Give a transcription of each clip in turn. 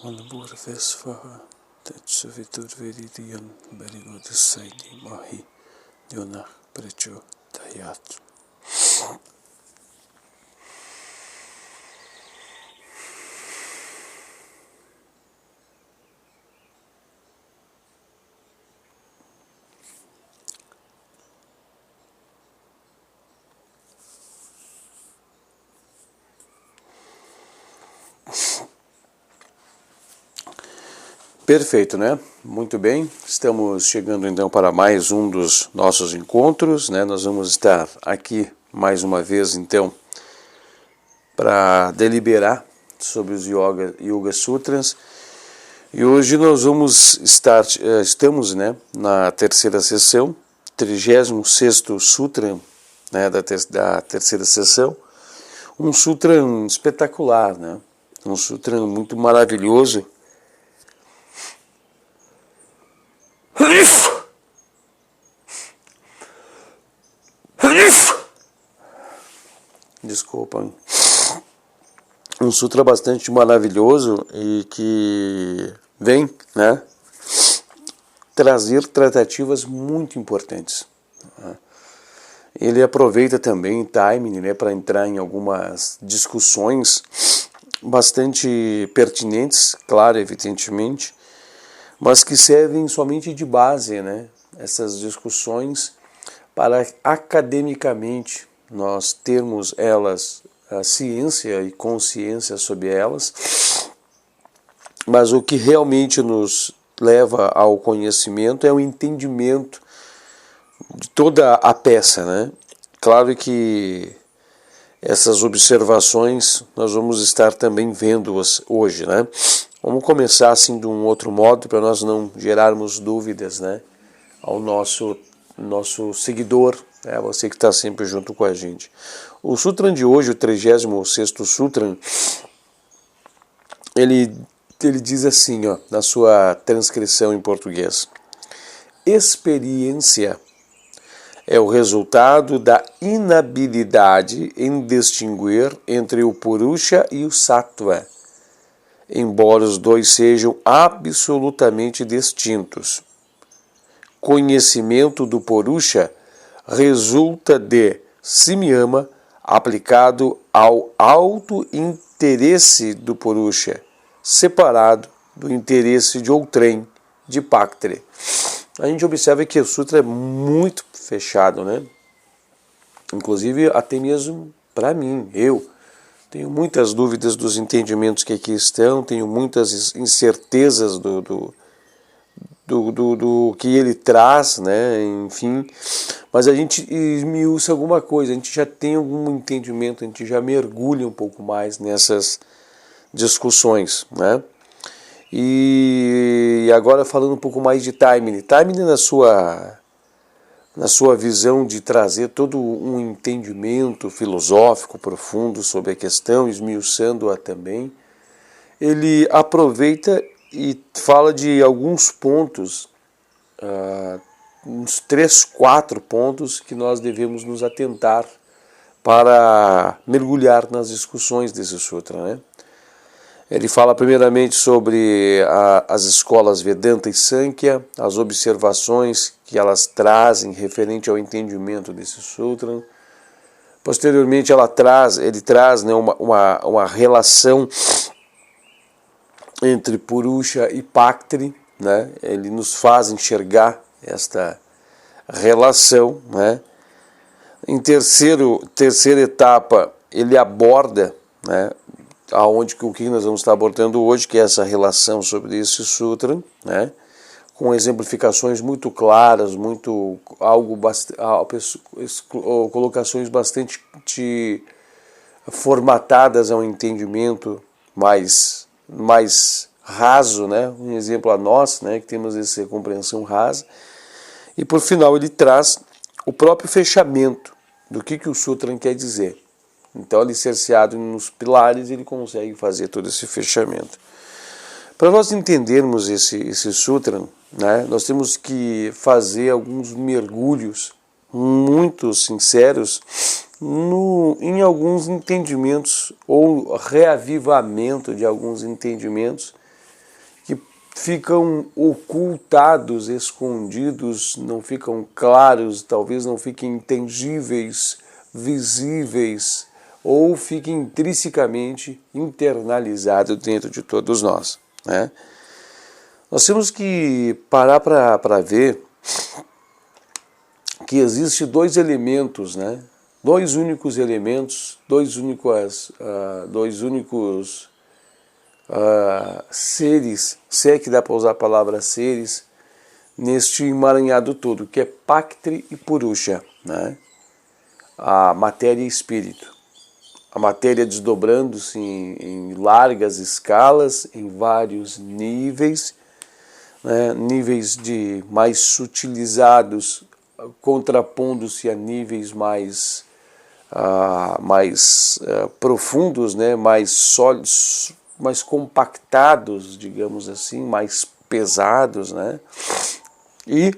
Manubhurvesvaha Tetsaviturviridiam Barigodassaidi Mahi Yonah Prachodayat. Perfeito, né? Muito bem, estamos chegando então para mais um dos nossos encontros, né? Nós vamos estar aqui mais uma vez então para deliberar sobre os Yoga Sutras. E hoje nós vamos estamos, né, na terceira sessão, 36º Sutra, né, da terceira sessão. Um Sutra espetacular, né? Um Sutra muito maravilhoso. Desculpa. Um sutra bastante maravilhoso e que vem, né, trazer tratativas muito importantes. Ele aproveita também o timing, né, para entrar em algumas discussões bastante pertinentes, claro, evidentemente, mas que servem somente de base, né, essas discussões para academicamente nós termos elas, a ciência e consciência sobre elas, mas o que realmente nos leva ao conhecimento é o entendimento de toda a peça, né? Claro que essas observações nós vamos estar também vendo-as hoje, né? Vamos começar assim de um outro modo para nós não gerarmos dúvidas, né, ao nosso seguidor, é você que está sempre junto com a gente. O Sutra de hoje, o 36º Sutra, ele diz assim, ó, na sua transcrição em português: experiência é o resultado da inabilidade em distinguir entre o Purusha e o Sattva, embora os dois sejam absolutamente distintos. Conhecimento do Purusha resulta de Samyama aplicado ao alto interesse do Purusha, separado do interesse de outrem, de Paktre. A gente observa que o Sutra é muito fechado, né? Inclusive até mesmo para mim, eu tenho muitas dúvidas dos entendimentos que aqui estão, tenho muitas incertezas do que ele traz, né? Enfim, mas a gente esmiuça alguma coisa, a gente já tem algum entendimento, a gente já mergulha um pouco mais nessas discussões, né? E agora falando um pouco mais de Taimini. Taimini na sua visão de trazer todo um entendimento filosófico profundo sobre a questão, esmiuçando-a também, ele aproveita e fala de alguns pontos, uns 3, 4 pontos que nós devemos nos atentar para mergulhar nas discussões desse sutra, né? Ele fala primeiramente sobre as escolas Vedanta e Sankhya, as observações que elas trazem referente ao entendimento desse sutra. Posteriormente ele traz, né, uma relação entre Purusha e Paktre, né? Ele nos faz enxergar esta relação, né? Em terceira etapa, ele aborda, né, o que nós vamos estar abordando hoje, que é essa relação sobre esse sutra, né, com exemplificações muito claras, colocações bastante formatadas ao entendimento mais raso, né? Um exemplo a nós, né, que temos essa compreensão rasa. E por final ele traz o próprio fechamento do que o sutra quer dizer. Então, alicerciado nos pilares, ele consegue fazer todo esse fechamento. Para nós entendermos esse sutra, né, nós temos que fazer alguns mergulhos muito sinceros em alguns entendimentos ou reavivamento de alguns entendimentos ficam ocultados, escondidos, não ficam claros, talvez não fiquem intangíveis, visíveis, ou fiquem intrinsecamente internalizados dentro de todos nós, né? Nós temos que parar para ver que existem dois elementos, né? Dois únicos elementos, dois únicos seres, se é que dá para usar a palavra seres, neste emaranhado todo, que é Paktri e Purusha, né? A matéria e espírito. A matéria desdobrando-se em largas escalas, em vários níveis, né? Níveis de mais sutilizados, contrapondo-se a níveis mais profundos, né? Mais sólidos, mais compactados, digamos assim, mais pesados, né? E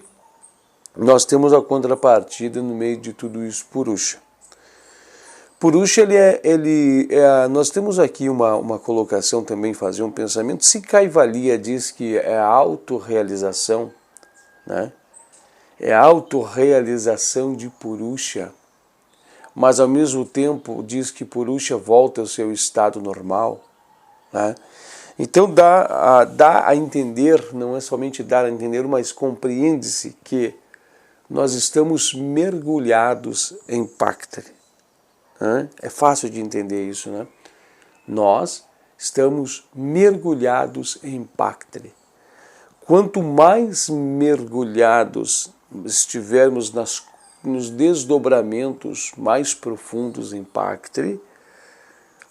nós temos a contrapartida no meio de tudo isso, Purusha. Purusha, nós temos aqui uma colocação também, fazer um pensamento. Se Kaivalya diz que é a autorrealização, né? É a autorrealização de Purusha, mas ao mesmo tempo diz que Purusha volta ao seu estado normal, né? Então dá a entender, não é somente dar a entender, mas compreende-se que nós estamos mergulhados em Paktri. Né? É fácil de entender isso, né? Nós estamos mergulhados em Paktri. Quanto mais mergulhados estivermos nos desdobramentos mais profundos em Paktri,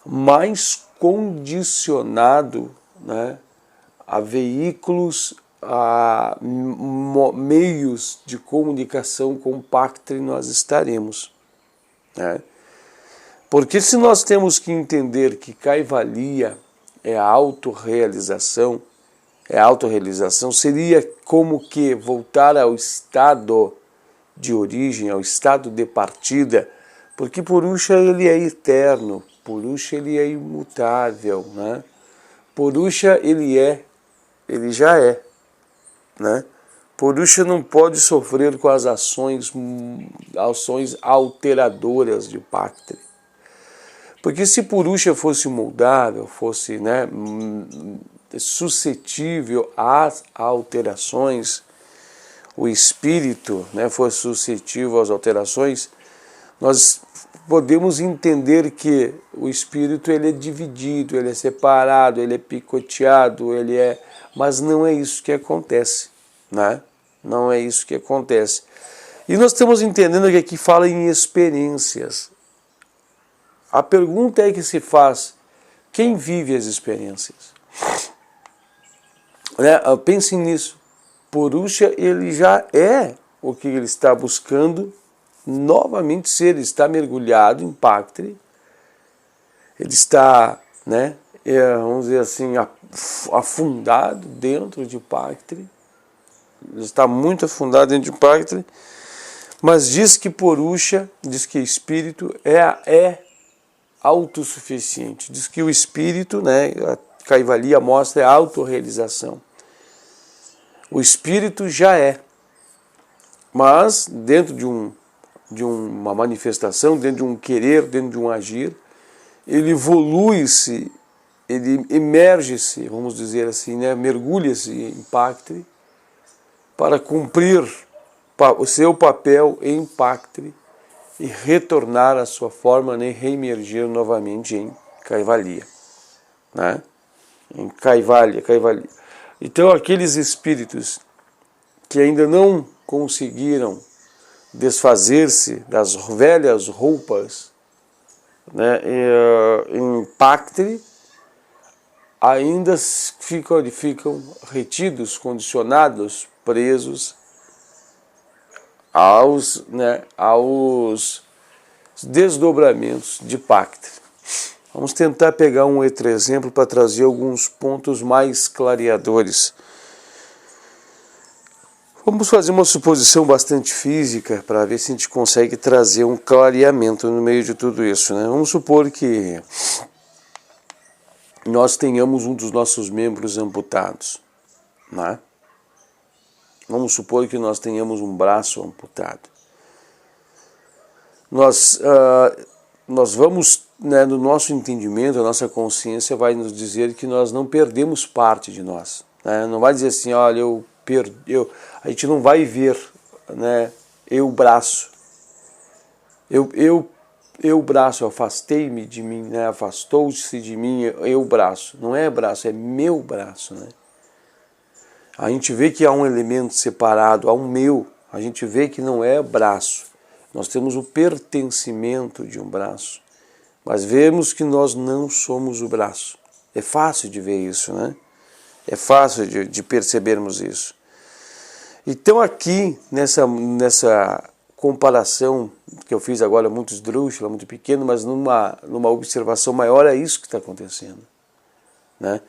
mais condicionado, né, a veículos, a meios de comunicação com Paktri nós estaremos, né? Porque se nós temos que entender que Kaivalya é a autorrealização, seria como que voltar ao estado de origem, ao estado de partida, porque Purusha ele é eterno, Purusha ele é imutável, né? Purusha ele já é, né? Purusha não pode sofrer com as ações alteradoras de Paktri. Porque se Purusha fosse moldável, fosse, né, suscetível às alterações, o espírito, né, fosse suscetível às alterações, nós podemos entender que o espírito ele é dividido, ele é separado, ele é picoteado, mas não é isso que acontece, né? Não é isso que acontece. E nós estamos entendendo que aqui fala em experiências. A pergunta é que se faz: quem vive as experiências? Né? Pensem nisso. Purusha ele já é o que ele está buscando novamente ser. Ele está mergulhado em Paktri. Ele está, né, vamos dizer assim, afundado dentro de Paktri. Ele está muito afundado dentro de Paktri. Mas diz que Purusha, diz que espírito é autossuficiente. Diz que o espírito, né, a Kaivalya mostra a autorrealização. O espírito já é, mas dentro de uma manifestação, dentro de um querer, dentro de um agir, ele evolui-se, ele emerge-se, vamos dizer assim, né, mergulha-se em Paktri para cumprir o seu papel em Paktri e retornar à sua forma, né, reemergir novamente em Kaivalya, né? Em Kaivalya. Então aqueles espíritos que ainda não conseguiram desfazer-se das velhas roupas, né, em Paktri, ainda ficam retidos, condicionados, presos aos desdobramentos de Paktri. Vamos tentar pegar um outro exemplo para trazer alguns pontos mais clareadores. Vamos fazer uma suposição bastante física para ver se a gente consegue trazer um clareamento no meio de tudo isso, né? Vamos supor que nós tenhamos um dos nossos membros amputados, né? Vamos supor que nós tenhamos um braço amputado. Nós vamos, né, no nosso entendimento, a nossa consciência vai nos dizer que nós não perdemos parte de nós, né? Não vai dizer assim, olha, a gente não vai ver, né, eu braço, eu braço, eu afastei-me de mim, né, afastou-se de mim, eu braço. Não é braço, é meu braço, né? A gente vê que há um elemento separado, há um meu, a gente vê que não é braço. Nós temos o pertencimento de um braço, mas vemos que nós não somos o braço. É fácil de ver isso, né? É fácil de percebermos isso. Então aqui, nessa comparação que eu fiz agora, muito esdrúxula, muito pequeno, mas numa observação maior, é isso que está acontecendo, né?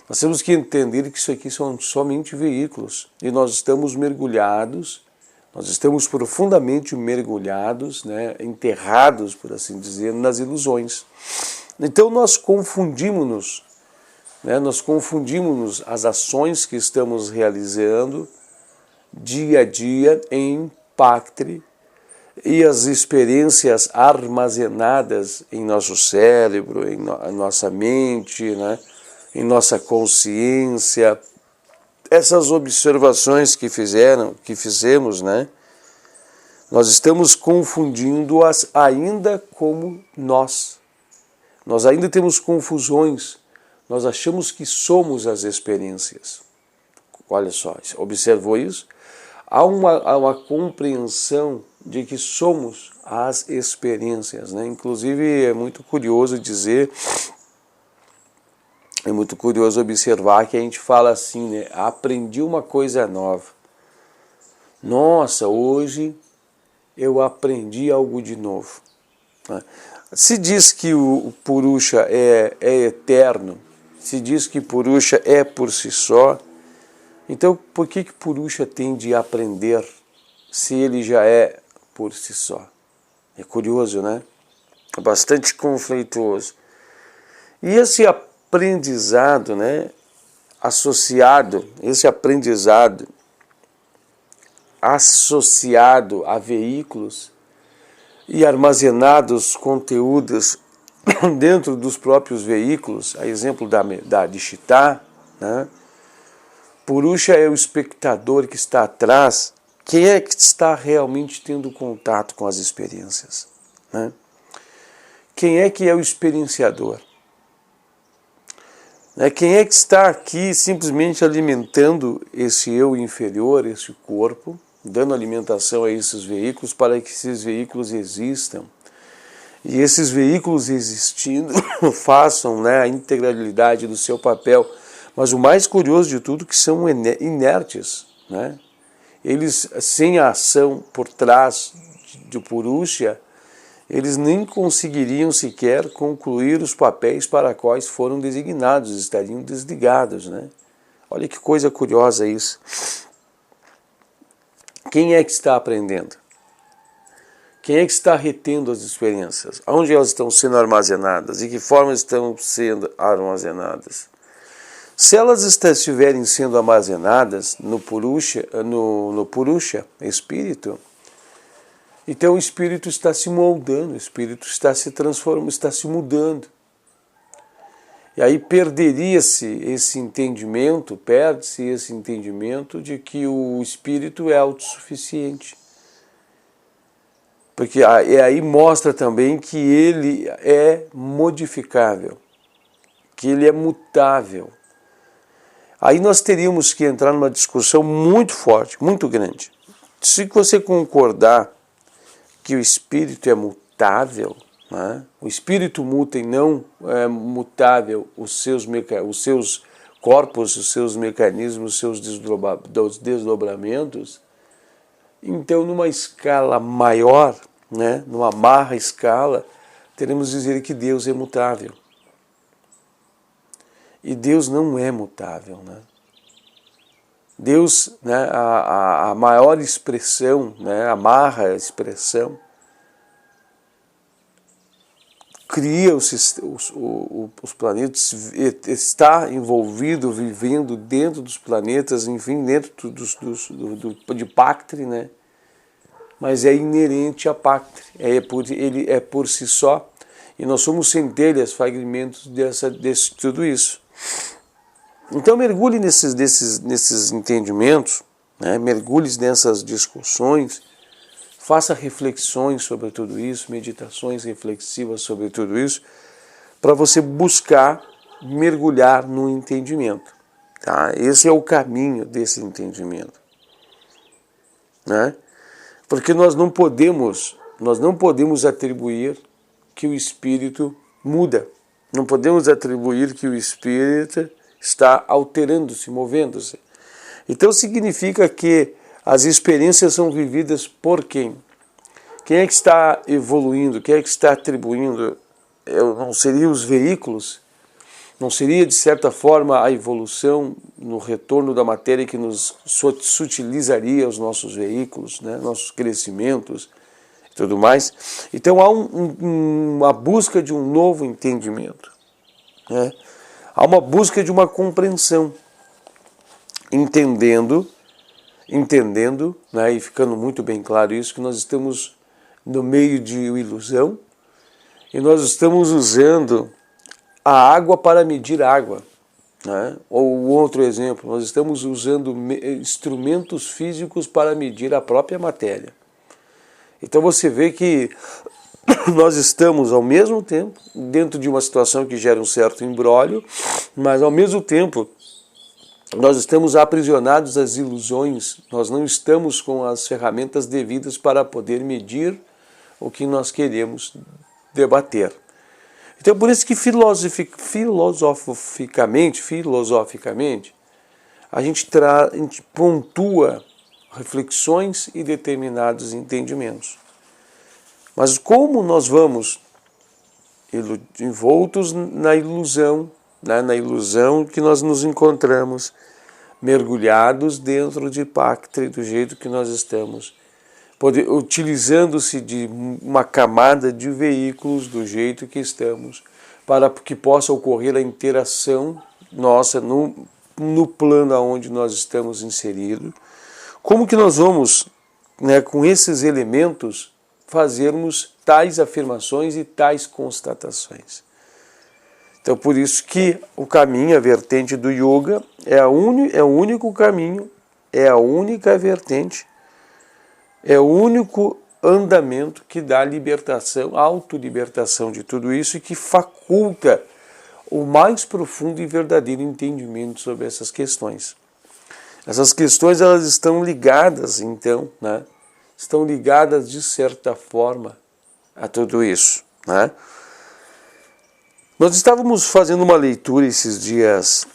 Nós temos que entender que isso aqui são somente veículos, e nós estamos mergulhados, nós estamos profundamente mergulhados, né, enterrados, por assim dizer, nas ilusões. Então nós confundimos-nos, né, as ações que estamos realizando dia a dia em pactre, e as experiências armazenadas em nosso cérebro, em nossa mente, né, em nossa consciência, essas observações que fizemos, né, nós estamos confundindo-as ainda como nós. Nós ainda temos confusões, nós achamos que somos as experiências. Olha só, observou isso? Há uma compreensão de que somos as experiências, né? Inclusive é muito curioso dizer, é muito curioso observar que a gente fala assim, né? Aprendi uma coisa nova. Nossa, hoje eu aprendi algo de novo. Se diz que o Purusha é eterno, se diz que Purusha é por si só, então por que Purusha tem de aprender se ele já é por si só? É curioso, né? É bastante conflituoso. E esse aprendizado, né, associado a veículos e armazenados conteúdos dentro dos próprios veículos, a exemplo da Dishita, né? Purusha é o espectador que está atrás. Quem é que está realmente tendo contato com as experiências, né? Quem é que é o experienciador? Quem é que está aqui simplesmente alimentando esse eu inferior, esse corpo, dando alimentação a esses veículos para que esses veículos existam? E esses veículos existindo façam, né, a integralidade do seu papel. Mas o mais curioso de tudo é que são inertes, né? Eles, sem a ação por trás do Purusha, eles nem conseguiriam sequer concluir os papéis para quais foram designados, estariam desligados, né? Olha que coisa curiosa isso. Quem é que está aprendendo? Quem é que está retendo as experiências? Onde elas estão sendo armazenadas? De que forma estão sendo armazenadas? Se elas estiverem sendo armazenadas no Purusha, espírito, então o espírito está se moldando, o espírito está se transformando, está se mudando. E aí perde-se esse entendimento de que o espírito é autossuficiente. Porque aí mostra também que ele é modificável, que ele é mutável. Aí nós teríamos que entrar numa discussão muito forte, muito grande. Se você concordar que o espírito é mutável, né? O espírito muta e não é mutável os seus corpos, os seus mecanismos, os seus desdobramentos, então numa escala maior, né? Numa marra escala, teremos que dizer que Deus é mutável. E Deus não é mutável, né? Deus, né, a maior expressão, né, a marra expressão, cria os planetas, está envolvido, vivendo dentro dos planetas, enfim, dentro de Pactri, né? Mas é inerente a Pactri, ele é por si só, e nós somos centelhas, fragmentos de tudo isso. Então mergulhe nesses entendimentos, né? Mergulhe nessas discussões, faça reflexões sobre tudo isso, meditações reflexivas sobre tudo isso, para você buscar mergulhar no entendimento. Tá? Esse é o caminho desse entendimento. Né? Porque nós não podemos atribuir que o espírito muda. Não podemos atribuir que o espírito está alterando-se, movendo-se. Então significa que as experiências são vividas por quem? Quem é que está evoluindo? Quem é que está atribuindo? Não seriam os veículos? Não seria, de certa forma, a evolução no retorno da matéria que nos sutilizaria os nossos veículos, né? Nossos crescimentos e tudo mais? Então há uma busca de um novo entendimento. Né? Há uma busca de uma compreensão, entendendo, né, e ficando muito bem claro isso, que nós estamos no meio de ilusão e nós estamos usando a água para medir água. Né? Ou outro exemplo, nós estamos usando instrumentos físicos para medir a própria matéria. Então você vê que nós estamos ao mesmo tempo dentro de uma situação que gera um certo imbróglio, mas ao mesmo tempo nós estamos aprisionados às ilusões, nós não estamos com as ferramentas devidas para poder medir o que nós queremos debater. Então, por isso que filosoficamente, a gente pontua reflexões e determinados entendimentos. Mas como nós vamos envoltos na ilusão, né, na ilusão que nós nos encontramos, mergulhados dentro de Pactri, do jeito que nós estamos, utilizando-se de uma camada de veículos do jeito que estamos, para que possa ocorrer a interação nossa no plano onde nós estamos inseridos. Como que nós vamos, né, com esses elementos, fazermos tais afirmações e tais constatações? Então, por isso que o caminho, a vertente do yoga, é o único caminho, é a única vertente, é o único andamento que dá libertação, autolibertação de tudo isso e que faculta o mais profundo e verdadeiro entendimento sobre essas questões. Essas questões, elas estão ligadas, então, né? Estão ligadas, de certa forma, a tudo isso, né? Nós estávamos fazendo uma leitura esses dias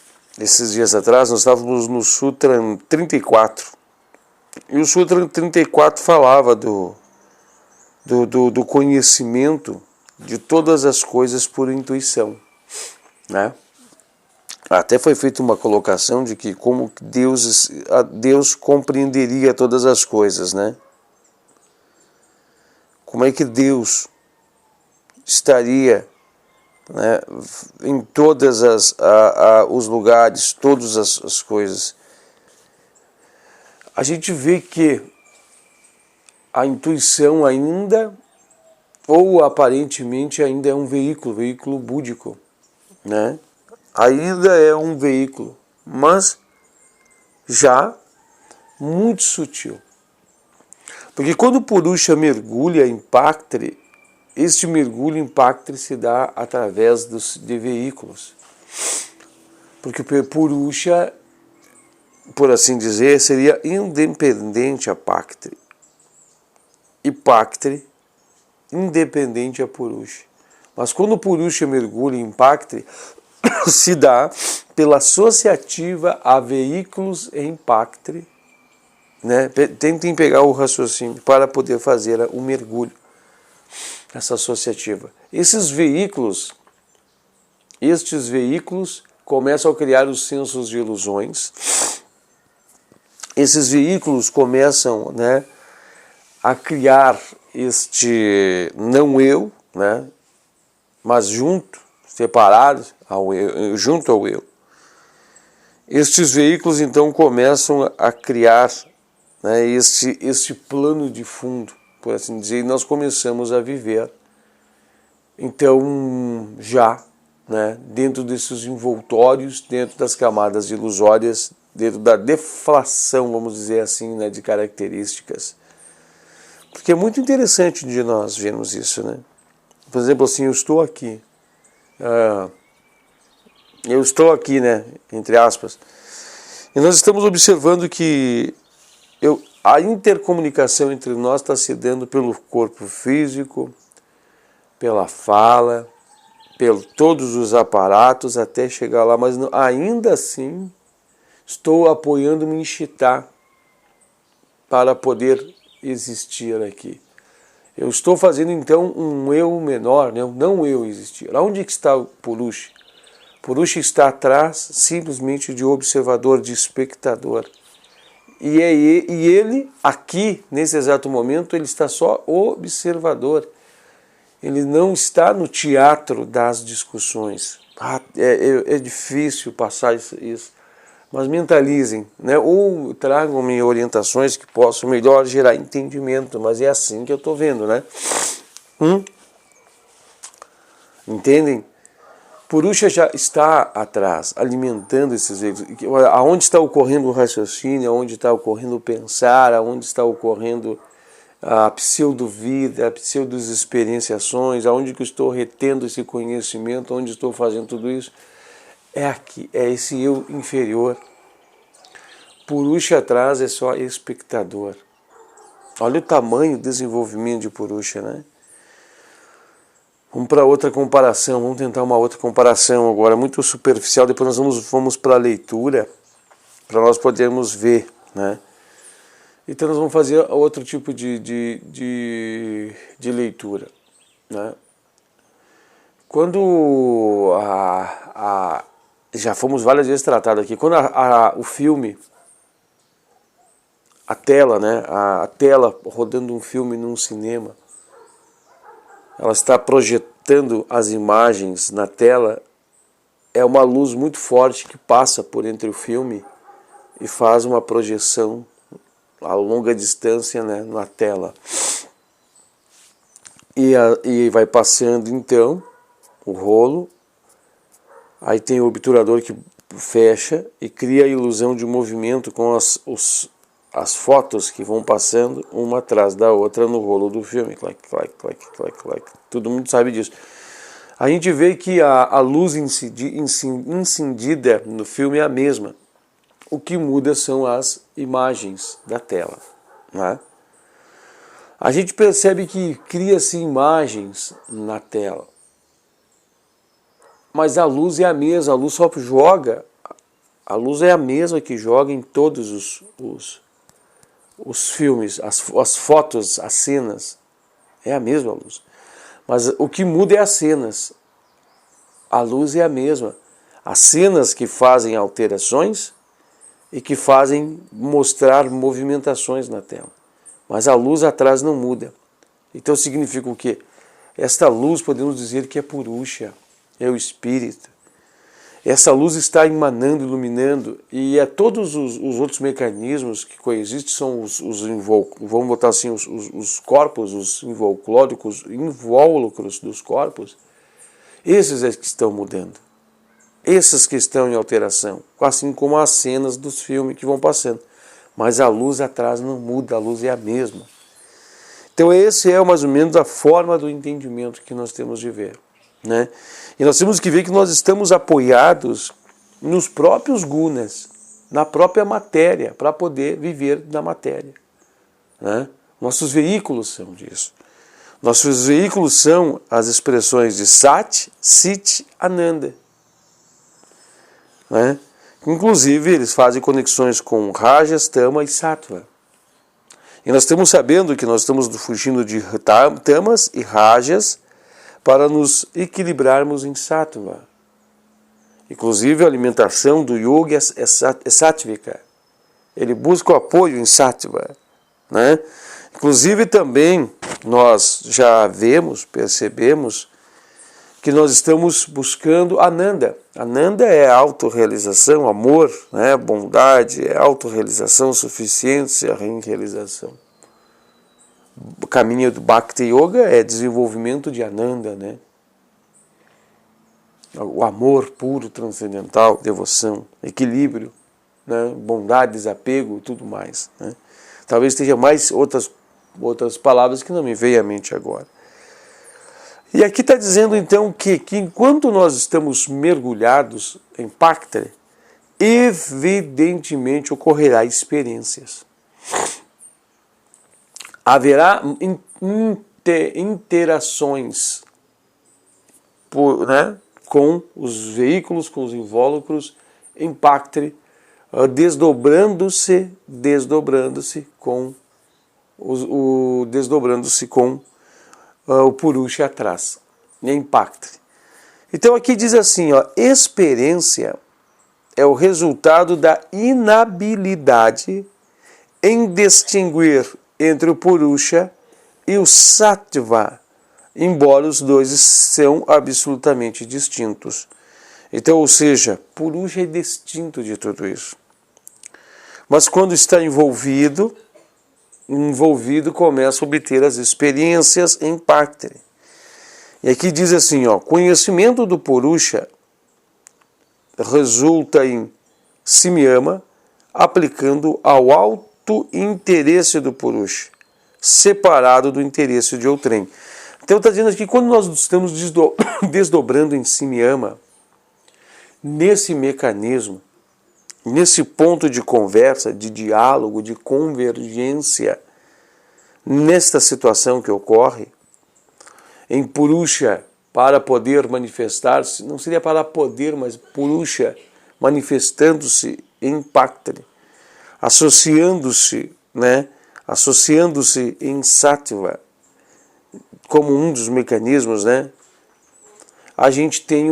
atrás, nós estávamos no Sutra 34, e o Sutra 34 falava do conhecimento de todas as coisas por intuição, né? Até foi feita uma colocação de que como Deus compreenderia todas as coisas, né? Como é que Deus estaria, né, em todas os lugares, todas as coisas? A gente vê que a intuição ainda, ou aparentemente ainda é um veículo búdico, né? Ainda é um veículo, mas já muito sutil. Porque quando o Purusha mergulha em Pactri, este mergulho em Pactri se dá através de veículos. Porque o Purusha, por assim dizer, seria independente a Pactri. E Pactri independente a Purusha. Mas quando o Purusha mergulha em Pactri, se dá pela associativa a veículos em Pactri, né? Tentem pegar o raciocínio para poder fazer o mergulho, essa associativa. Estes veículos começam a criar os sensos de ilusões. Esses veículos começam, né, a criar este não eu, né? mas junto, separados, junto ao eu. Estes veículos então começam a criar, né, este plano de fundo, por assim dizer, e nós começamos a viver, então, já, né, dentro desses envoltórios, dentro das camadas ilusórias, dentro da deflação, vamos dizer assim, né, de características. Porque é muito interessante de nós vermos isso, né? Por exemplo, assim, eu estou aqui, né, entre aspas, e nós estamos observando que a intercomunicação entre nós está se dando pelo corpo físico, pela fala, por todos os aparatos até chegar lá, mas ainda assim estou apoiando-me em Chitá para poder existir aqui. Eu estou fazendo então um eu menor, né? Não eu existir. Onde está o Purusha? Purusha está atrás simplesmente de observador, de espectador. E ele, aqui, nesse exato momento, ele está só observador. Ele não está no teatro das discussões. É difícil passar isso. Mas mentalizem, né? Ou tragam-me orientações que possam melhor gerar entendimento. Mas é assim que eu estou vendo, né? Entendem? Purusha já está atrás, alimentando esses veículos. Aonde está ocorrendo o raciocínio, aonde está ocorrendo o pensar, aonde está ocorrendo a pseudo-vida, a pseudo-experienciações, aonde que eu estou retendo esse conhecimento, onde estou fazendo tudo isso. É aqui, é esse eu inferior. Purusha atrás é só espectador. Olha o tamanho do desenvolvimento de Purusha, né? Vamos para outra comparação, vamos tentar uma outra comparação agora, muito superficial, depois nós vamos para a leitura, para nós podermos ver, né? Então nós vamos fazer outro tipo de leitura, né? Quando já fomos várias vezes tratados aqui, quando o filme, a tela, né? A tela rodando um filme num cinema, ela está projetando as imagens na tela, é uma luz muito forte que passa por entre o filme e faz uma projeção a longa distância, né, na tela. E vai passando então o rolo, aí tem o obturador que fecha e cria a ilusão de movimento com as fotos que vão passando uma atrás da outra no rolo do filme. Clac, clac, clac, clac, clac. Todo mundo sabe disso. A gente vê que a luz incendida no filme é a mesma. O que muda são as imagens da tela, né? A gente percebe que cria-se imagens na tela, mas a luz é a mesma, a luz só joga, a luz é a mesma que joga em todos os filmes, as fotos, as cenas, é a mesma luz. Mas o que muda é as cenas, a luz é a mesma. As cenas que fazem alterações e que fazem mostrar movimentações na tela. Mas a luz atrás não muda. Então significa o quê? Esta luz podemos dizer que é Purusha, é o Espírito. Essa luz está emanando, iluminando, e todos os outros mecanismos que coexistem são vamos botar assim, os corpos, os invólucros dos corpos, esses é que estão mudando. Esses que estão em alteração, assim como as cenas dos filmes que vão passando. Mas a luz atrás não muda, a luz é a mesma. Então esse é mais ou menos a forma do entendimento que nós temos de ver, né? E nós temos que ver que nós estamos apoiados nos próprios gunas, na própria matéria, para poder viver na matéria, né? Nossos veículos são disso. Nossos veículos são as expressões de Sat, Sit, Ananda, né? Inclusive eles fazem conexões com Rajas, Tama e Sattva. E nós estamos sabendo que nós estamos fugindo de Tamas e Rajas para nos equilibrarmos em Sattva. Inclusive a alimentação do yoga é sátvica. Ele busca o apoio em Sattva, né? Inclusive também nós já percebemos que nós estamos buscando Ananda. Ananda é autorrealização, amor, né? Bondade, é autorrealização, suficiência, realização. O caminho do Bhakti Yoga é desenvolvimento de Ananda, né? O amor puro, transcendental, devoção, equilíbrio, né? Bondade, desapego, tudo mais, né? Talvez esteja mais outras palavras que não me veio à mente agora. E aqui está dizendo então que enquanto nós estamos mergulhados em Bhakti, evidentemente ocorrerá experiências. Haverá interações, né, com os veículos, com os invólucros em Bhakti, desdobrando-se com o Purusha atrás, em Bhakti. Então aqui diz assim, ó, experiência é o resultado da inabilidade em distinguir entre o Purusha e o Sattva, embora os dois são absolutamente distintos. Então, ou seja, Purusha é distinto de tudo isso. Mas quando está envolvido começa a obter as experiências em Bhakti. E aqui diz assim, ó, conhecimento do Purusha resulta em Samyama, aplicando ao alto interesse do Purusha, separado do interesse de outrem. Então está dizendo aqui que quando nós estamos desdobrando em Samyama, nesse mecanismo, nesse ponto de conversa, de diálogo, de convergência, nesta situação que ocorre, em Purusha, para poder manifestar-se, não seria para poder, mas Purusha manifestando-se em Bhakti, associando-se em Sattva, como um dos mecanismos, né? A gente tem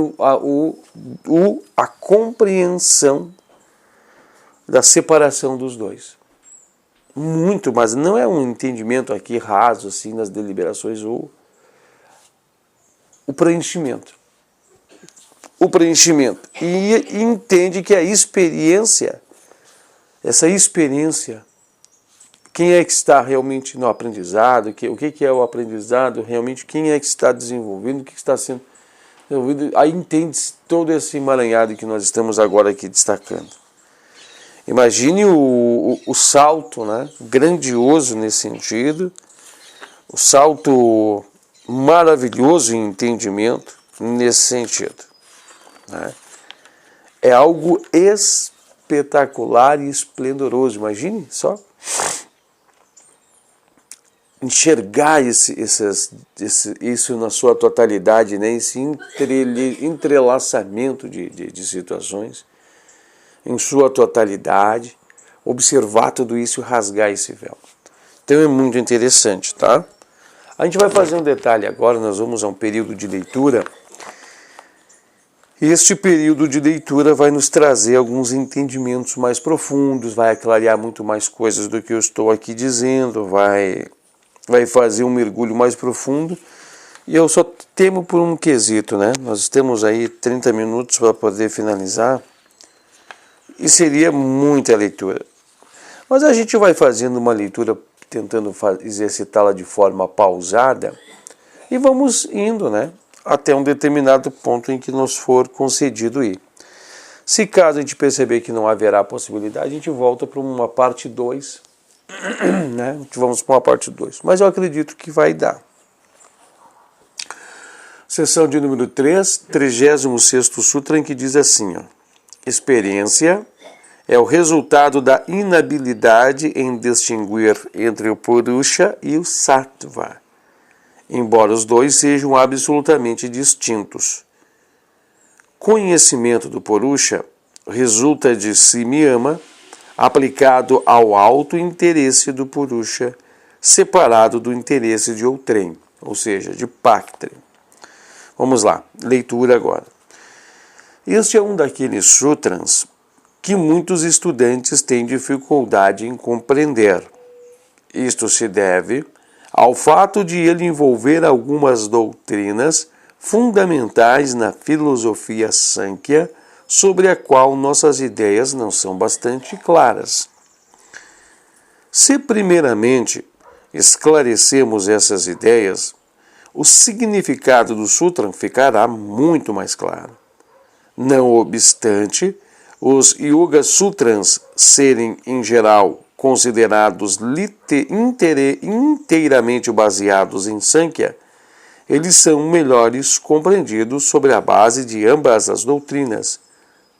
a compreensão da separação dos dois. Muito, mas não é um entendimento aqui raso, assim, nas deliberações, ou o preenchimento. O preenchimento. E entende que a experiência, essa experiência, quem é que está realmente no aprendizado, o que é o aprendizado, realmente quem é que está desenvolvendo, o que está sendo desenvolvido, aí entende-se todo esse emaranhado que nós estamos agora aqui destacando. Imagine o salto, né, grandioso nesse sentido, o salto maravilhoso em entendimento nesse sentido, né? É algo espetacular e esplendoroso. Imagine só enxergar isso na sua totalidade, né? Esse entrelaçamento de situações em sua totalidade, observar tudo isso e rasgar esse véu. Então é muito interessante, tá? A gente vai fazer um detalhe agora, nós vamos a um período de leitura. Este período de leitura vai nos trazer alguns entendimentos mais profundos, vai aclarear muito mais coisas do que eu estou aqui dizendo, vai fazer um mergulho mais profundo. E eu só temo por um quesito, né? Nós temos aí 30 minutos para poder finalizar. E seria muita leitura. Mas a gente vai fazendo uma leitura, tentando exercitá-la de forma pausada, e vamos indo, né, até um determinado ponto em que nos for concedido ir. Se caso a gente perceber que não haverá possibilidade, a gente volta para uma parte 2, né? Vamos para uma parte 2. Mas eu acredito que vai dar. Seção de número 3, 36º Sutra, em que diz assim, ó, experiência é o resultado da inabilidade em distinguir entre o Purusha e o Sattva, embora os dois sejam absolutamente distintos. Conhecimento do Purusha resulta de Samyama, aplicado ao alto interesse do Purusha, separado do interesse de outrem, ou seja, de Bhakti. Vamos lá, leitura agora. Este é um daqueles sutras que muitos estudantes têm dificuldade em compreender. Isto se deve ao fato de ele envolver algumas doutrinas fundamentais na filosofia Sankhya, sobre a qual nossas ideias não são bastante claras. Se primeiramente esclarecemos essas ideias, o significado do sutra ficará muito mais claro. Não obstante, os Yoga Sutras serem, em geral, considerados inteiramente baseados em Sankhya, eles são melhores compreendidos sobre a base de ambas as doutrinas,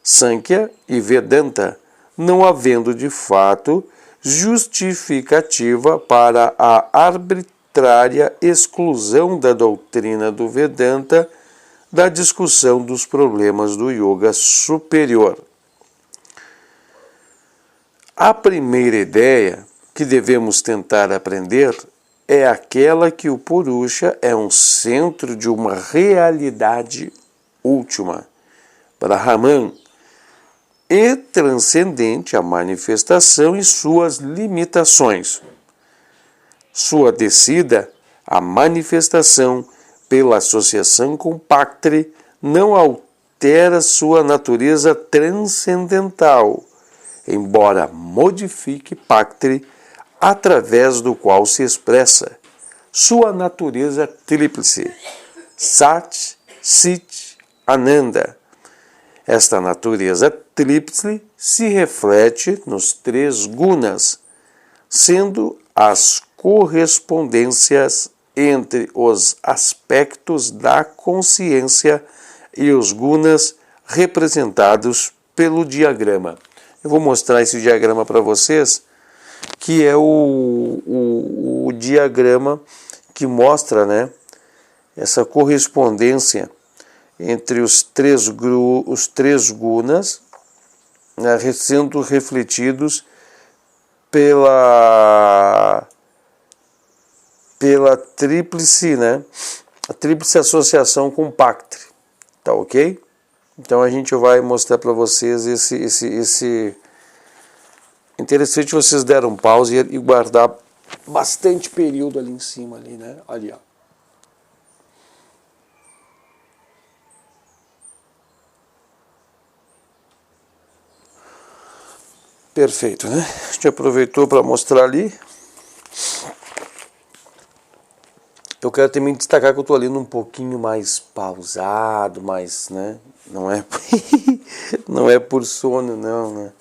Sankhya e Vedanta, não havendo de fato justificativa para a arbitrária exclusão da doutrina do Vedanta da discussão dos problemas do yoga superior. A primeira ideia que devemos tentar aprender é aquela que o Purusha é um centro de uma realidade última, Brahman, e transcendente à manifestação e suas limitações. Sua descida à manifestação pela associação com Paktri não altera sua natureza transcendental, embora modifique Paktri, através do qual se expressa sua natureza tríplice, Sat, Chit, Ananda. Esta natureza tríplice se reflete nos três gunas, sendo as correspondências entre os aspectos da consciência e os gunas representados pelo diagrama. Eu vou mostrar esse diagrama para vocês, que é o diagrama que mostra, né, essa correspondência entre os três gunas, né, sendo refletidos pela tríplice, né, a tríplice associação com Paktri, tá ok? Então a gente vai mostrar para vocês esse interessante. Vocês deram pause e guardar bastante período ali em cima, ali, né? Ali, ó. Perfeito, né? A gente aproveitou para mostrar ali. Eu quero também destacar que eu estou lendo um pouquinho mais pausado, mais, né? Não é por sono, não, né?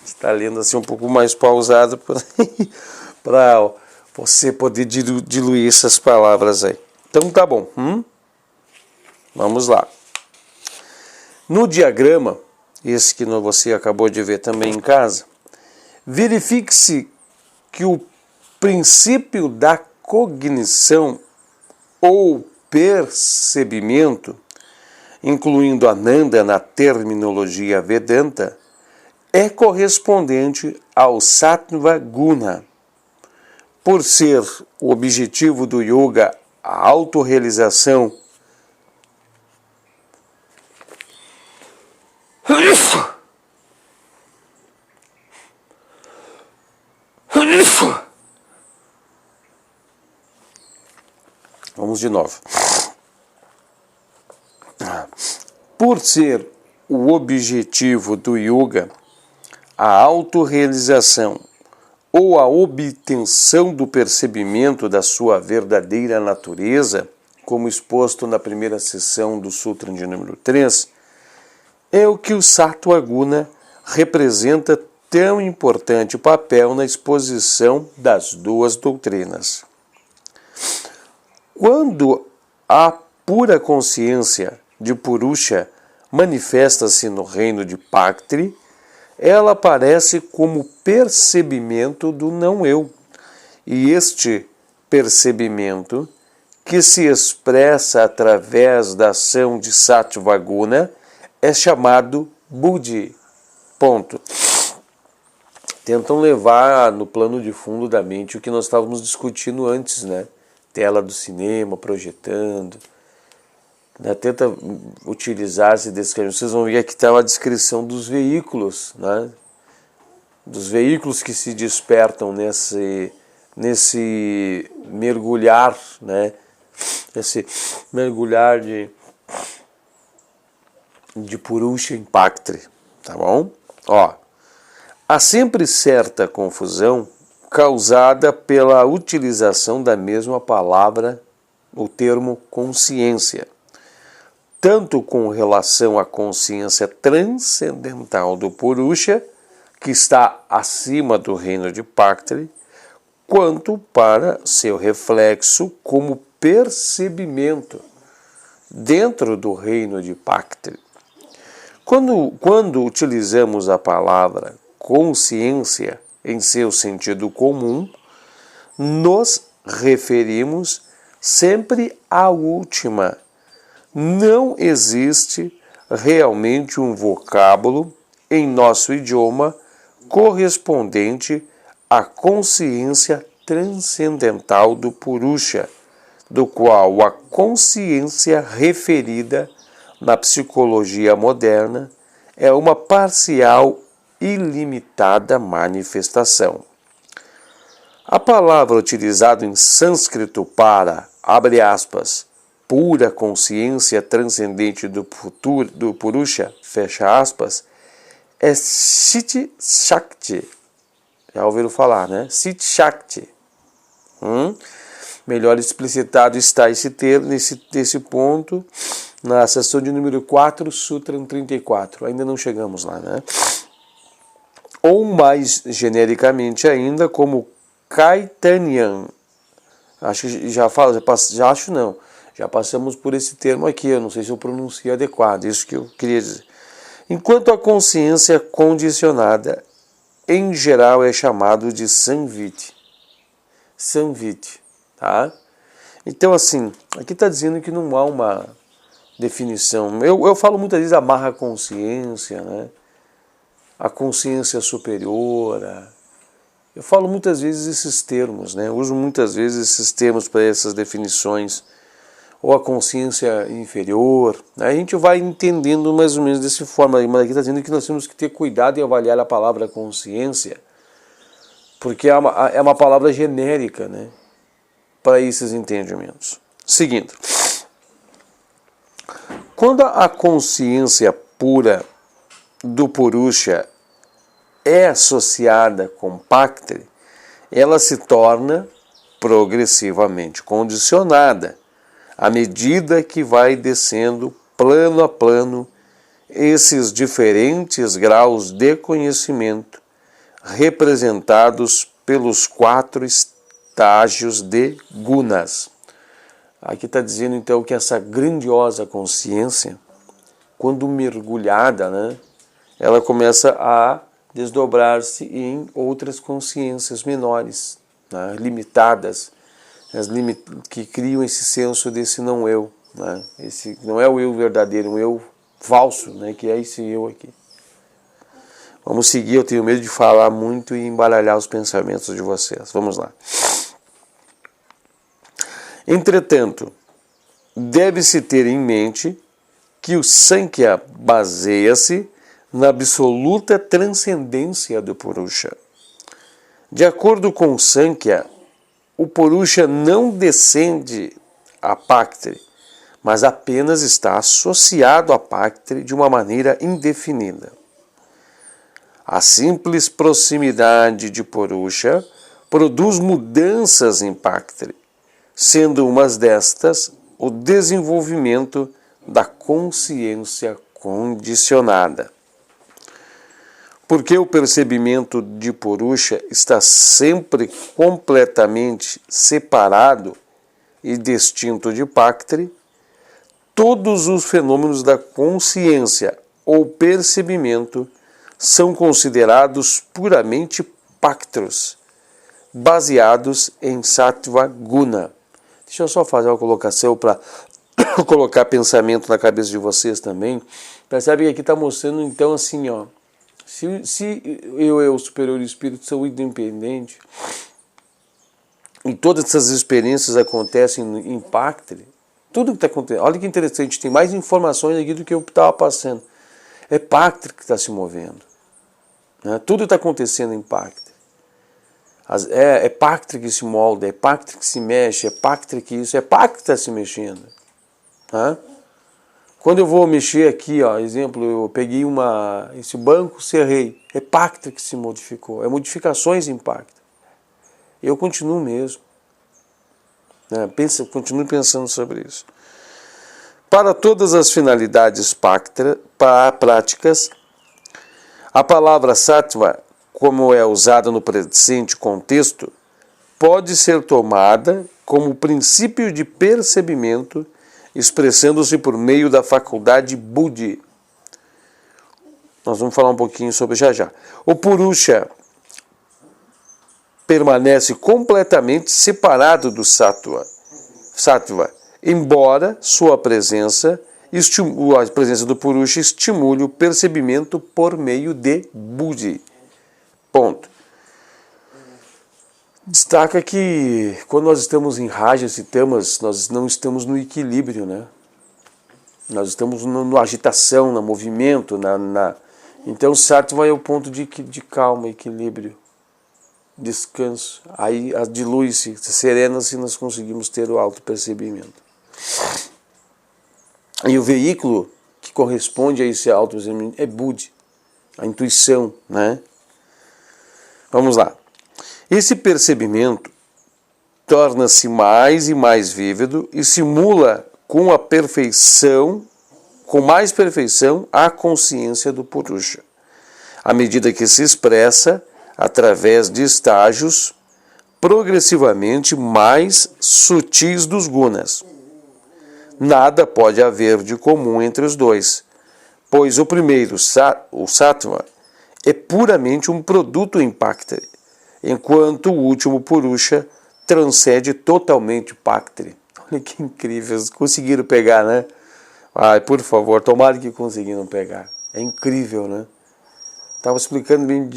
Está lendo assim um pouco mais pausado para você poder diluir essas palavras aí. Então tá bom. Vamos lá. No diagrama, esse que você acabou de ver também em casa, verifique-se que o princípio da cognição ou percebimento, incluindo Ananda na terminologia Vedanta, é correspondente ao Sattva Guna. Por ser o objetivo do yoga a autorrealização, vamos de novo. Por ser o objetivo do yoga a autorrealização ou a obtenção do percebimento da sua verdadeira natureza, como exposto na primeira sessão do Sutra de número 3, é o que o Sattva Guna representa tão importante papel na exposição das duas doutrinas. Quando a pura consciência de Purusha manifesta-se no reino de Paktri, ela aparece como percebimento do não-eu. E este percebimento, que se expressa através da ação de Sattva Guna, é chamado Buddhi. Ponto. Tentam levar no plano de fundo da mente o que nós estávamos discutindo antes, né? Tela do cinema, projetando. Né? Tenta utilizar-se desse caminho. Vocês vão ver aqui está a descrição dos veículos, né? Dos veículos que se despertam nesse mergulhar, né? Esse mergulhar de Purusha Impactre, tá bom? Ó, há sempre certa confusão causada pela utilização da mesma palavra, o termo consciência, tanto com relação à consciência transcendental do Purusha, que está acima do reino de Paktri, quanto para seu reflexo como percebimento dentro do reino de Paktri. Quando utilizamos a palavra consciência em seu sentido comum, nos referimos sempre à última. Não existe realmente um vocábulo em nosso idioma correspondente à consciência transcendental do Purusha, do qual a consciência referida na psicologia moderna é uma parcial e limitada manifestação. A palavra utilizada em sânscrito para, abre aspas, pura consciência transcendente do Purusha, fecha aspas, é Chit Shakti. Já ouviram falar, né? Chit Shakti. Melhor explicitado está esse termo, nesse ponto, na seção de número 4, Sutra 34. Ainda não chegamos lá, né? Ou mais genericamente ainda, como Kaitanyan. Acho que já passamos por esse termo aqui, eu não sei se eu pronunciei adequado, isso que eu queria dizer. Enquanto a consciência condicionada, em geral, é chamado de Samviti. Samviti, tá? Então, assim, aqui está dizendo que não há uma definição. Eu falo muitas vezes a Maha consciência, né? A consciência superior. Eu falo muitas vezes esses termos, né? Uso muitas vezes esses termos para essas definições. Ou a consciência inferior. Né? A gente vai entendendo mais ou menos dessa forma. Mas aqui está dizendo que nós temos que ter cuidado em avaliar a palavra consciência, porque é uma palavra genérica, né? Para esses entendimentos. Seguindo. Quando a consciência pura do Purusha é associada com Paktri, ela se torna progressivamente condicionada à medida que vai descendo plano a plano esses diferentes graus de conhecimento representados pelos 4 estágios de gunas. Aqui está dizendo então que essa grandiosa consciência, quando mergulhada, né, ela começa a desdobrar-se em outras consciências menores, né, limitadas, que criam esse senso desse não eu, né, esse não é o eu verdadeiro, um eu falso, né, que é esse eu aqui. Vamos seguir, eu tenho medo de falar muito e embaralhar os pensamentos de vocês. Vamos lá. Entretanto, deve-se ter em mente que o Sankhya baseia-se na absoluta transcendência do Purusha. De acordo com o Sankhya, o Purusha não descende a Paktri, mas apenas está associado a Paktri de uma maneira indefinida. A simples proximidade de Purusha produz mudanças em Paktri, sendo umas destas o desenvolvimento da consciência condicionada. Porque o percebimento de Purusha está sempre completamente separado e distinto de Paktri, todos os fenômenos da consciência ou percebimento são considerados puramente Paktros, baseados em Sattva Guna. Deixa eu só fazer uma colocação para colocar pensamento na cabeça de vocês também. Percebe que aqui está mostrando então assim, ó, se eu, o superior espírito, sou independente e todas essas experiências acontecem em Paktri, tudo que está acontecendo, olha que interessante, tem mais informações aqui do que eu estava passando. É Paktri que está se movendo, né? Tudo está acontecendo em Paktri. É Paktri que se molda, é Paktri que se mexe, é Paktri que isso, é Paktri que está se mexendo. Tá? Quando eu vou mexer aqui, ó, exemplo, eu peguei esse banco, cerrei. É pacta que se modificou, é modificações em pacta. Eu continuo mesmo. Né? Continuo pensando sobre isso. Para todas as finalidades práticas, a palavra sattva, como é usada no presente contexto, pode ser tomada como princípio de percebimento, expressando-se por meio da faculdade buddhi. Nós vamos falar um pouquinho sobre já. O Purusha permanece completamente separado do sattva, embora a presença do Purusha estimule o percebimento por meio de buddhi. Ponto. Destaca que quando nós estamos em Raja, nós não estamos no equilíbrio, né? Nós estamos na agitação, no movimento, Então, Sattva é o ponto de calma, equilíbrio, descanso. Aí dilui-se, serena-se, nós conseguimos ter o autopercebimento. E o veículo que corresponde a esse autopercebimento é Buddhi, a intuição, né? Vamos lá. Esse percebimento torna-se mais e mais vívido e simula com mais perfeição a consciência do Purusha, à medida que se expressa através de estágios progressivamente mais sutis dos gunas. Nada pode haver de comum entre os dois, pois o primeiro, o sattva, é puramente um produto impactare, enquanto o último Purusha transcende totalmente o Pactri. Olha que incrível, conseguiram pegar, né? Ai, por favor, tomara que conseguiram pegar. É incrível, né? Estava explicando bem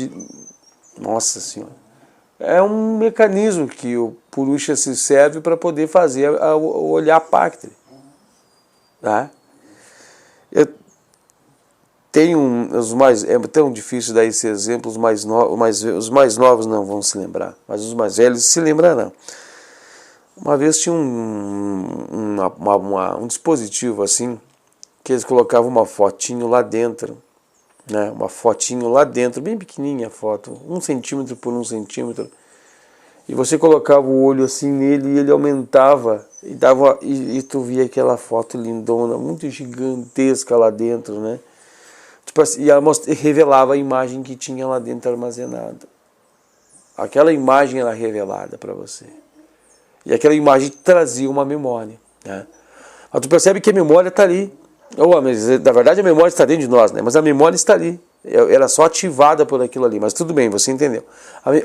Nossa Senhora. É um mecanismo que o Purusha se serve para poder fazer o olhar Pactri. Tá? É tão difícil dar esse exemplo, os mais novos não vão se lembrar, mas os mais velhos se lembrarão. Uma vez tinha um dispositivo assim, que eles colocavam uma fotinho lá dentro, né? Uma fotinho lá dentro, bem pequenininha a foto, 1 centímetro por 1 centímetro, e você colocava o olho assim nele e ele aumentava, e tu via aquela foto lindona, muito gigantesca lá dentro, né? Tipo assim, e ela revelava a imagem que tinha lá dentro armazenada. Aquela imagem era revelada para você. E aquela imagem trazia uma memória. Né? Mas tu percebe que a memória está ali. Mas, na verdade a memória está dentro de nós, né? Mas a memória está ali. Ela é só ativada por aquilo ali. Mas tudo bem, você entendeu.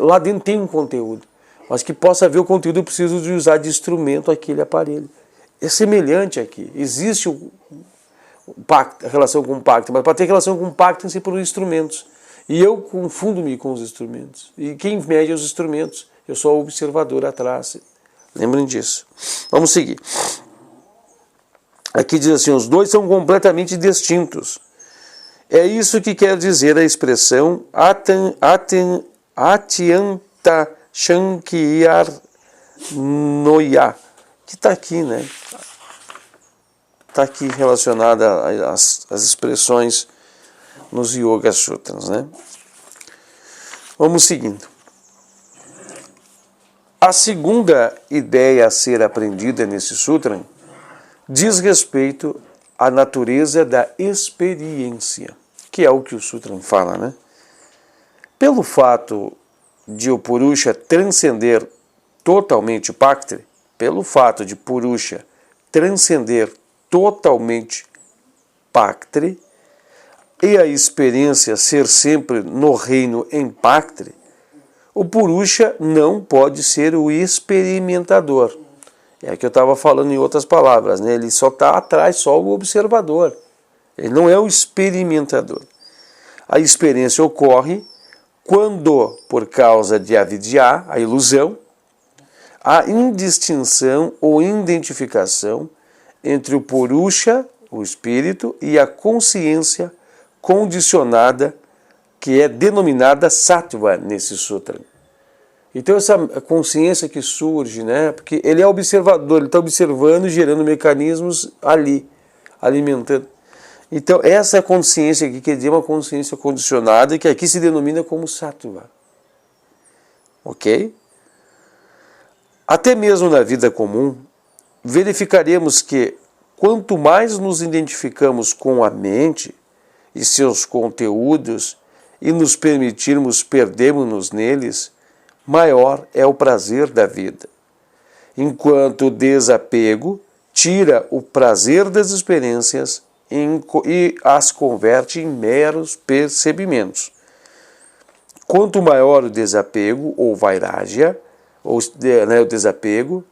Lá dentro tem um conteúdo. Mas que possa haver o conteúdo, eu preciso de usar de instrumento aquele aparelho. É semelhante aqui. Existe a relação com o pacto, mas para ter relação com o pacto tem que ser por instrumentos. E eu confundo-me com os instrumentos. E quem mede os instrumentos? Eu sou o observador atrás. Lembrem disso. Vamos seguir. Aqui diz assim, os dois são completamente distintos. É isso que quer dizer a expressão Atyanta Shankiyar Noya, que está aqui, né? Está aqui relacionada às expressões nos Yoga Sutras, né? Vamos seguindo. A segunda ideia a ser aprendida nesse sutra diz respeito à natureza da experiência, que é o que o sutra fala, né? Pelo fato de o Purusha transcender totalmente o Pactri, pelo fato de Purusha transcender totalmente Pactri e a experiência ser sempre no reino em Pactri, o Purusha não pode ser o experimentador. É que eu estava falando em outras palavras, né? Ele só está atrás, só o observador. Ele não é o experimentador. A experiência ocorre quando, por causa de avidya, a ilusão, a indistinção ou identificação entre o Purusha, o espírito, e a consciência condicionada, que é denominada sattva nesse sutra. Então essa consciência que surge, né, porque ele é observador, ele está observando e gerando mecanismos ali. alimentando. Então, essa consciência aqui, quer dizer, uma consciência condicionada, que aqui se denomina como sattva. Ok? Até mesmo na vida comum, verificaremos que quanto mais nos identificamos com a mente e seus conteúdos e nos permitirmos perdermos-nos neles, maior é o prazer da vida. Enquanto o desapego tira o prazer das experiências e as converte em meros percebimentos. Quanto maior o desapego, ou vairagya, ou o desapego,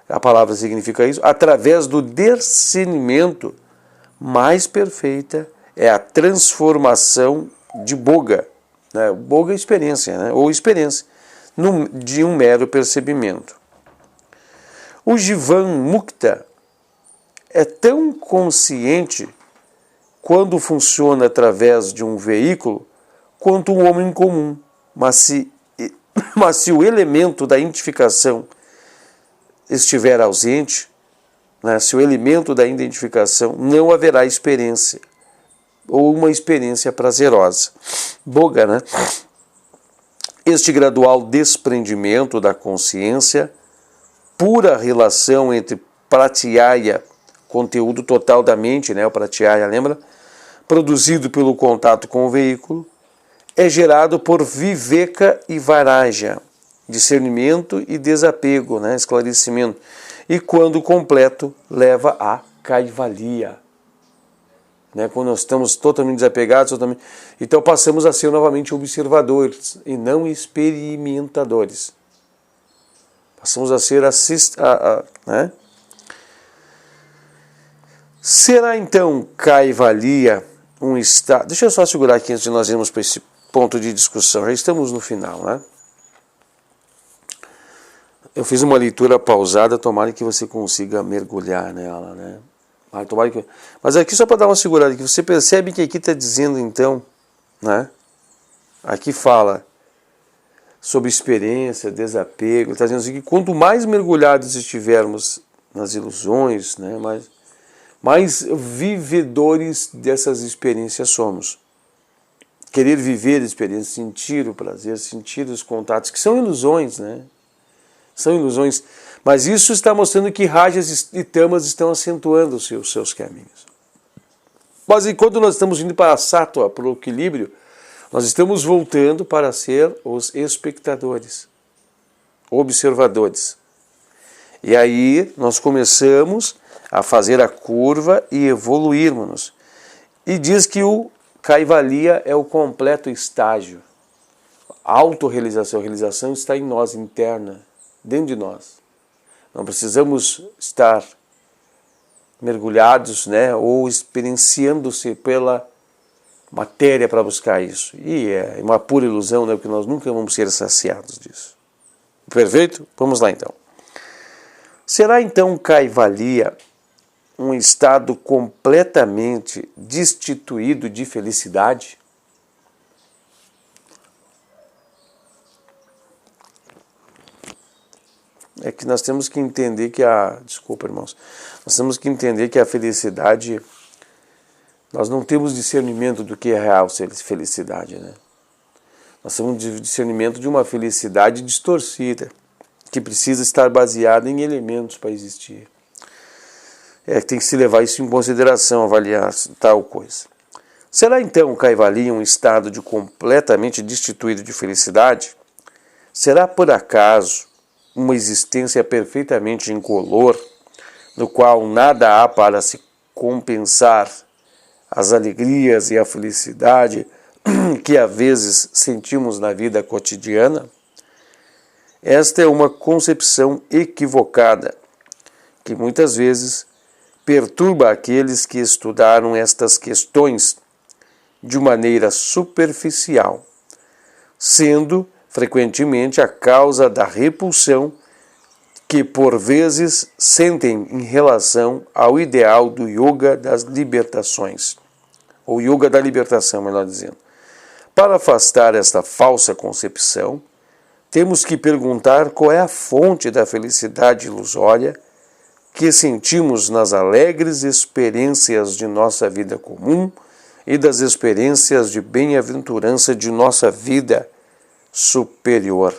a palavra significa isso, através do discernimento, mais perfeita é a transformação de boga. Boga é experiência, ou experiência, de um mero percebimento. O Jivan Mukta é tão consciente quando funciona através de um veículo quanto um homem comum, mas se o elemento da identificação estiver ausente, se o elemento da identificação, não haverá experiência, ou uma experiência prazerosa. Boga, Este gradual desprendimento da consciência, pura relação entre pratyaya, conteúdo total da mente, o pratyaya, lembra? Produzido pelo contato com o veículo, é gerado por viveka e vairagya, discernimento e desapego, esclarecimento. E quando completo, leva a kaivalya. Quando nós estamos totalmente desapegados, então passamos a ser novamente observadores e não experimentadores. Passamos a ser Será então kaivalya um estado... Deixa eu só segurar aqui antes de nós irmos para esse ponto de discussão. Já estamos no final, Eu fiz uma leitura pausada, tomara que você consiga mergulhar nela, Mas aqui só para dar uma segurada, que você percebe que aqui está dizendo então, Aqui fala sobre experiência, desapego, está dizendo assim, que quanto mais mergulhados estivermos nas ilusões, mais vivedores dessas experiências somos. Querer viver a experiência, sentir o prazer, sentir os contatos, que são ilusões, São ilusões. Mas isso está mostrando que rajas e tamas estão acentuando os seus caminhos. Mas enquanto nós estamos indo para a sattva, para o equilíbrio, nós estamos voltando para ser os espectadores, observadores. E aí nós começamos a fazer a curva e evoluirmos. E diz que o kaivalya é o completo estágio. A autorrealização, a realização está em nós, interna, dentro de nós. Não precisamos estar mergulhados, ou experienciando-se pela matéria para buscar isso. E é uma pura ilusão, porque nós nunca vamos ser saciados disso. Perfeito? Vamos lá então. Será então kaivalya um estado completamente destituído de felicidade? É que nós temos que entender que Desculpa, irmãos. Nós temos que entender que a felicidade... Nós não temos discernimento do que é real felicidade, Nós temos discernimento de uma felicidade distorcida, que precisa estar baseada em elementos para existir. Tem que se levar isso em consideração, avaliar tal coisa. Será então o kaivalya um estado completamente destituído de felicidade? Será por acaso uma existência perfeitamente incolor, no qual nada há para se compensar as alegrias e a felicidade que às vezes sentimos na vida cotidiana? Esta é uma concepção equivocada, que muitas vezes perturba aqueles que estudaram estas questões de maneira superficial, sendo frequentemente a causa da repulsão que por vezes sentem em relação ao ideal do yoga das libertações, ou yoga da libertação, melhor dizendo. Para afastar esta falsa concepção, temos que perguntar qual é a fonte da felicidade ilusória que sentimos nas alegres experiências de nossa vida comum e das experiências de bem-aventurança de nossa vida superior.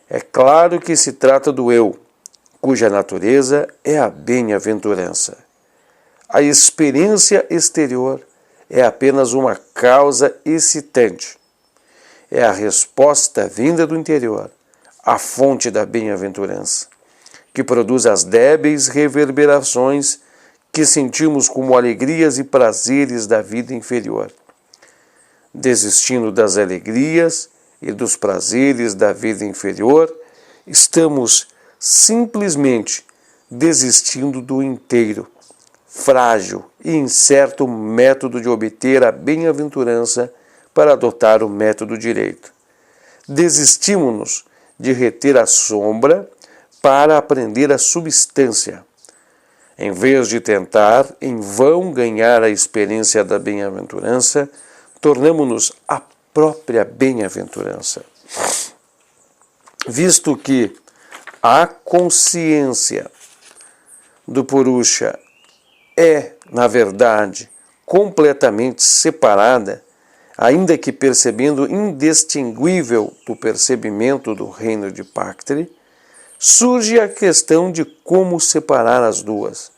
É claro que se trata do eu, cuja natureza é a bem-aventurança. A experiência exterior é apenas uma causa excitante. É a resposta vinda do interior, a fonte da bem-aventurança, que produz as débeis reverberações que sentimos como alegrias e prazeres da vida inferior. Desistindo das alegrias e dos prazeres da vida inferior, estamos simplesmente desistindo do inteiro, frágil e incerto método de obter a bem-aventurança para adotar o método direito. Desistimos-nos de reter a sombra para aprender a substância. Em vez de tentar em vão ganhar a experiência da bem-aventurança, tornamo-nos a própria bem-aventurança. Visto que a consciência do Purusha é, na verdade, completamente separada, ainda que percebendo indistinguível do percebimento do reino de Paktri, surge a questão de como separar as duas,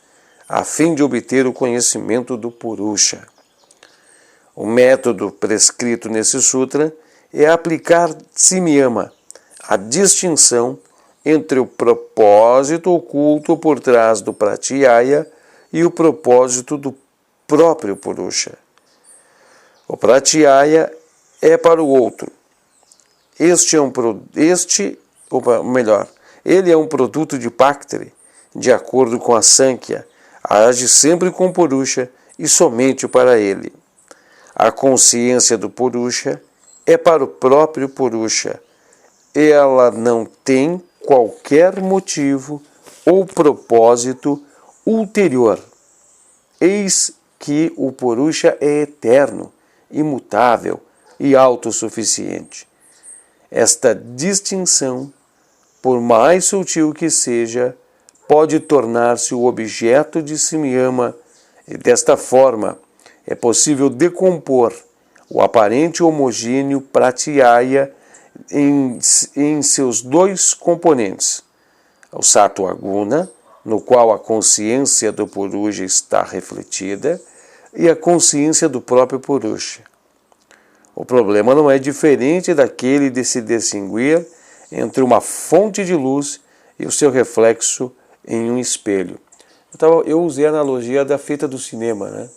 a fim de obter o conhecimento do Purusha. O método prescrito nesse sutra é aplicar Simyama, a distinção entre o propósito oculto por trás do Pratyaya e o propósito do próprio Purusha. O Pratyaya é para o outro. Ele é um produto de Paktri, de acordo com a Sankhya, age sempre com Purusha e somente para ele. A consciência do Purusha é para o próprio Purusha. Ela não tem qualquer motivo ou propósito ulterior. Eis que o Purusha é eterno, imutável e autossuficiente. Esta distinção, por mais sutil que seja, pode tornar-se o objeto de Simyama e, desta forma, é possível decompor o aparente homogêneo Pratyaya em seus dois componentes, o Sattva Guna, no qual a consciência do Purusha está refletida, e a consciência do próprio Purusha. O problema não é diferente daquele de se distinguir entre uma fonte de luz e o seu reflexo em um espelho. Eu usei a analogia da fita do cinema, né?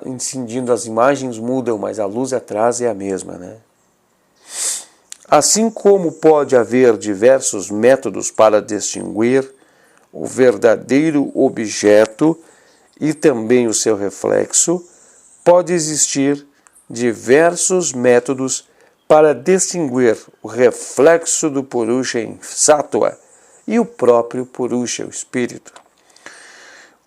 Incidindo, as imagens mudam, mas a luz atrás é a mesma, né? Assim como pode haver diversos métodos para distinguir o verdadeiro objeto e também o seu reflexo, pode existir diversos métodos para distinguir o reflexo do Purusha em Sattva e o próprio Purusha, o espírito.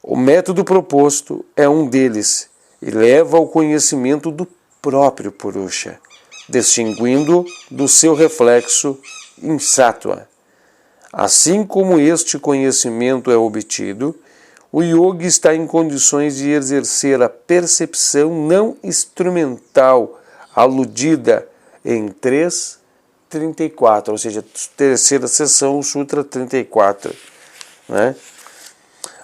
O método proposto é um deles e leva ao conhecimento do próprio Purusha, distinguindo do seu reflexo em Sattva. Assim como este conhecimento é obtido, o yogi está em condições de exercer a percepção não instrumental aludida em 3.34, ou seja, terceira seção, Sutra 34. Né?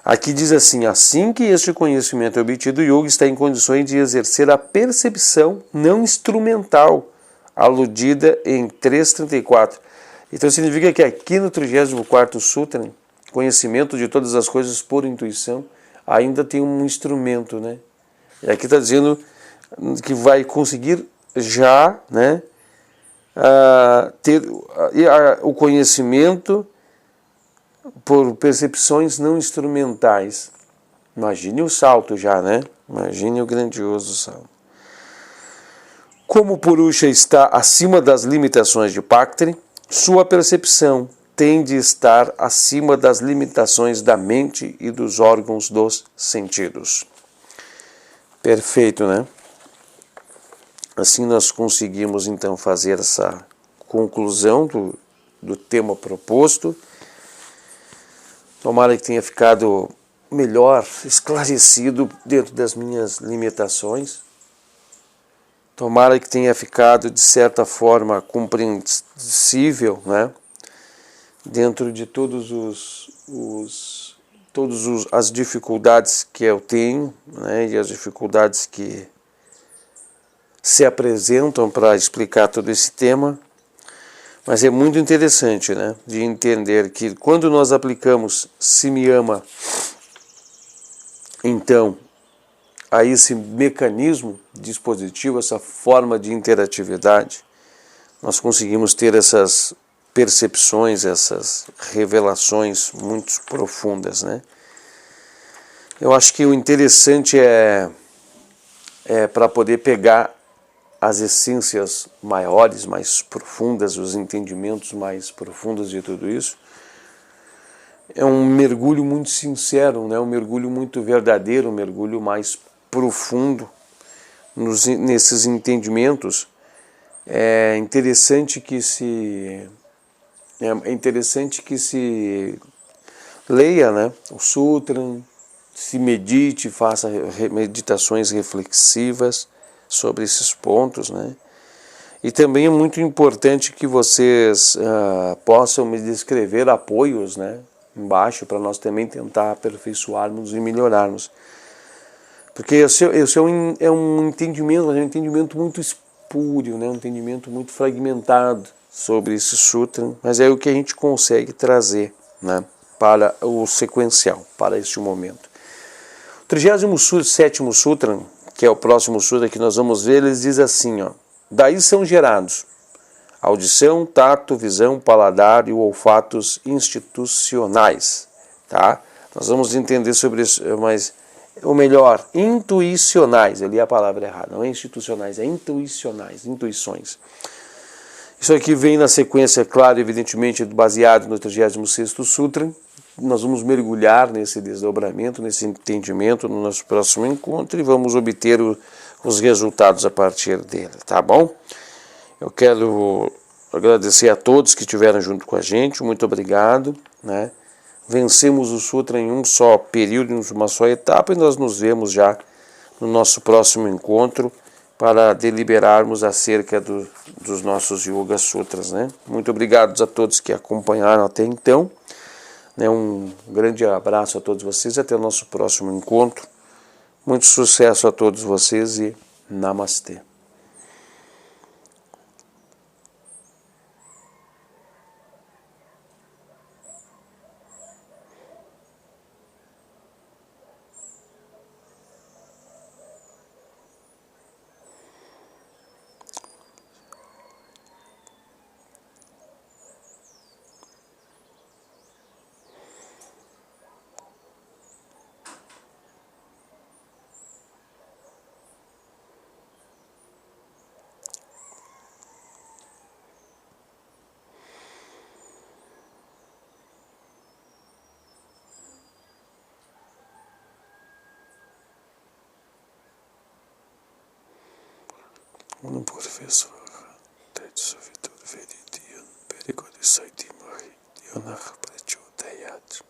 Aqui diz assim que este conhecimento é obtido, o yogi está em condições de exercer a percepção não instrumental aludida em 3.34. Então significa que aqui no 34º Sutra, conhecimento de todas as coisas por intuição, ainda tem um instrumento, né? E aqui está dizendo que vai conseguir já, né, ter o conhecimento por percepções não instrumentais. Imagine o salto já, né? Imagine o grandioso salto. Como o Purusha está acima das limitações de Paktri, sua percepção tem de estar acima das limitações da mente e dos órgãos dos sentidos. Perfeito, né? Assim nós conseguimos então fazer essa conclusão do tema proposto. Tomara que tenha ficado melhor esclarecido dentro das minhas limitações. Tomara que tenha ficado, de certa forma, compreensível, né? Dentro de todas as dificuldades que eu tenho, né? E as dificuldades que se apresentam para explicar todo esse tema. Mas é muito interessante, né? De entender que quando nós aplicamos Se Me Ama, então, a esse mecanismo dispositivo, essa forma de interatividade, nós conseguimos ter essas percepções, essas revelações muito profundas, né? Eu acho que o interessante é para poder pegar as essências maiores, mais profundas, os entendimentos mais profundos de tudo isso. É um mergulho muito sincero, né? Um mergulho muito verdadeiro, um mergulho mais profundo nesses entendimentos. É interessante que se leia, né, o Sutra, se medite, faça meditações reflexivas sobre esses pontos, né? E também é muito importante que vocês possam me descrever apoios, né, embaixo, para nós também tentar aperfeiçoarmos e melhorarmos. Porque esse é um entendimento, mas é um entendimento muito espúrio, né? Um entendimento muito fragmentado sobre esse sutra, mas é o que a gente consegue trazer, né, para o sequencial, para este momento. O 37º Sutra, que é o próximo sutra que nós vamos ver, ele diz assim, ó: daí são gerados audição, tato, visão, paladar e olfatos institucionais, tá? Nós vamos entender sobre isso, mas ou melhor, intuicionais, eu li a palavra errada, não é institucionais, é intuicionais, intuições. Isso aqui vem na sequência, claro, evidentemente, baseado no 36º Sutra. Nós vamos mergulhar nesse desdobramento, nesse entendimento no nosso próximo encontro e vamos obter os resultados a partir dele, tá bom? Eu quero agradecer a todos que estiveram junto com a gente, muito obrigado, né? Vencemos o Sutra em um só período, em uma só etapa, e nós nos vemos já no nosso próximo encontro para deliberarmos acerca dos nossos Yoga Sutras, né? Muito obrigado a todos que acompanharam até então, né? Um grande abraço a todos vocês e até o nosso próximo encontro. Muito sucesso a todos vocês e Namastê. Um professor, Tetsuvitur Veridian, Perigodi Saiti Mahi, Dionach Prechudayat.